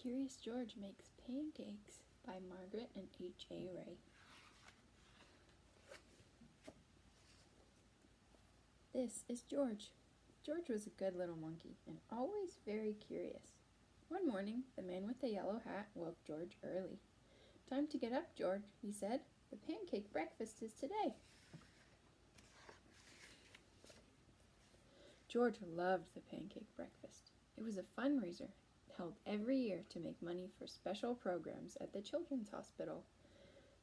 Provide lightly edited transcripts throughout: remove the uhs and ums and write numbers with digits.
Curious George Makes Pancakes by Margaret and H.A. Ray. This is George. George was a good little monkey and always very curious. One morning, the man with the yellow hat woke George early. "Time to get up, George," he said. "The pancake breakfast is today." George loved the pancake breakfast. It was a fundraiser held every year to make money for special programs at the Children's Hospital.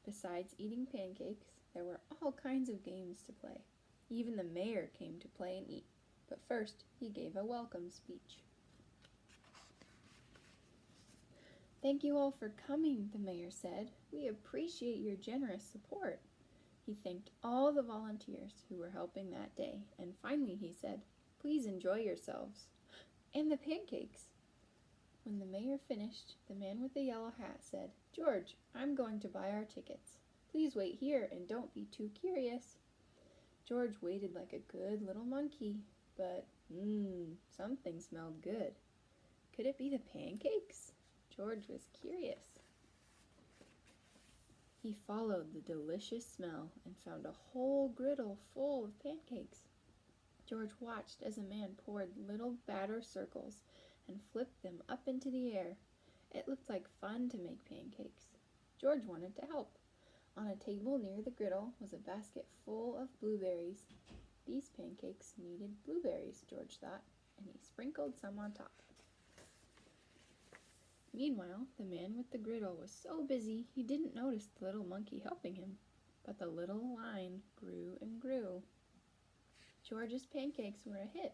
Besides eating pancakes, there were all kinds of games to play. Even the mayor came to play and eat, but first he gave a welcome speech. "Thank you all for coming," the mayor said. "We appreciate your generous support." He thanked all the volunteers who were helping that day, and finally he said, "Please enjoy yourselves. And the pancakes." When the mayor finished, the man with the yellow hat said, "George, I'm going to buy our tickets. Please wait here and don't be too curious." George waited like a good little monkey, but something smelled good. Could it be the pancakes? George was curious. He followed the delicious smell and found a whole griddle full of pancakes. George watched as a man poured little batter circles and flipped them up into the air. It looked like fun to make pancakes. George wanted to help. On a table near the griddle was a basket full of blueberries. These pancakes needed blueberries, George thought, and he sprinkled some on top. Meanwhile, the man with the griddle was so busy he didn't notice the little monkey helping him, but the little line grew and grew. George's pancakes were a hit.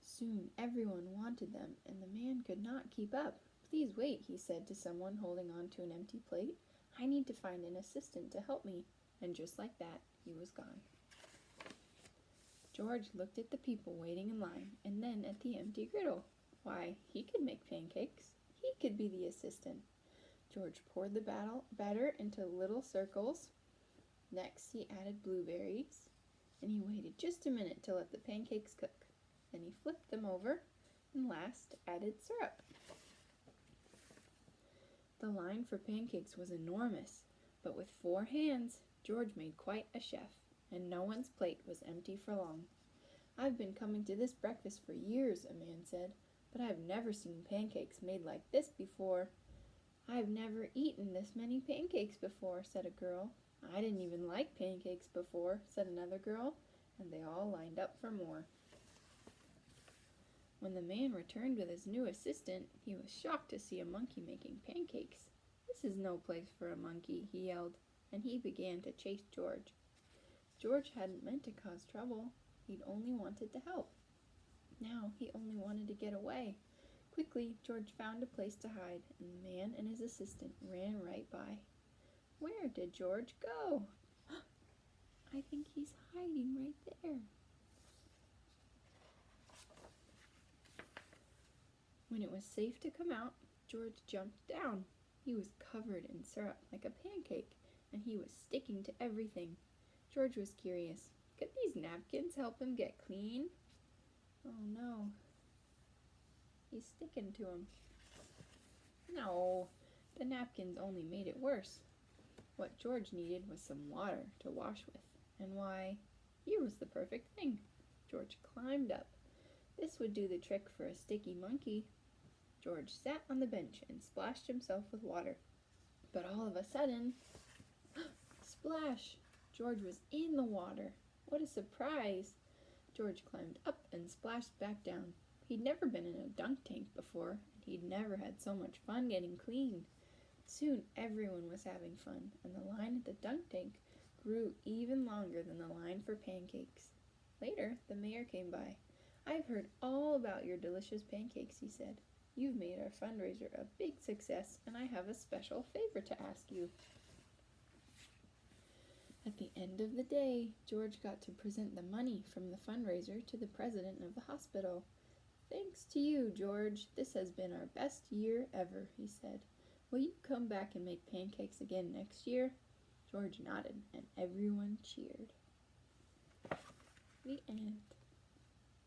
Soon everyone wanted them, and the man could not keep up. "Please wait," he said to someone holding on to an empty plate. "I need to find an assistant to help me." And just like that, he was gone. George looked at the people waiting in line, and then at the empty griddle. Why, he could make pancakes. He could be the assistant. George poured the batter into little circles. Next, he added blueberries, and he waited just a minute to let the pancakes cook. Then he flipped them over, and last added syrup. The line for pancakes was enormous, but with 4 hands, George made quite a chef, and no one's plate was empty for long. "I've been coming to this breakfast for years," a man said, "but I've never seen pancakes made like this before." "I've never eaten this many pancakes before," said a girl. "I didn't even like pancakes before," said another girl, and they all lined up for more. When the man returned with his new assistant, he was shocked to see a monkey making pancakes. "This is no place for a monkey," he yelled, and he began to chase George. George hadn't meant to cause trouble. He'd only wanted to help. Now he only wanted to get away. Quickly, George found a place to hide, and the man and his assistant ran right by. Where did George go? I think he's hiding right there. When it was safe to come out, George jumped down. He was covered in syrup like a pancake, and he was sticking to everything. George was curious. Could these napkins help him get clean? Oh no. He's sticking to him. No, the napkins only made it worse. What George needed was some water to wash with, and why, here was the perfect thing. George climbed up. This would do the trick for a sticky monkey. George sat on the bench and splashed himself with water. But all of a sudden, splash! George was in the water. What a surprise! George climbed up and splashed back down. He'd never been in a dunk tank before, and he'd never had so much fun getting clean. Soon everyone was having fun, and the line at the dunk tank grew even longer than the line for pancakes. Later, the mayor came by. "I've heard all about your delicious pancakes," he said. "You've made our fundraiser a big success, and I have a special favor to ask you." At the end of the day, George got to present the money from the fundraiser to the president of the hospital. "Thanks to you, George. This has been our best year ever," he said. "Will you come back and make pancakes again next year?" George nodded, and everyone cheered. The end.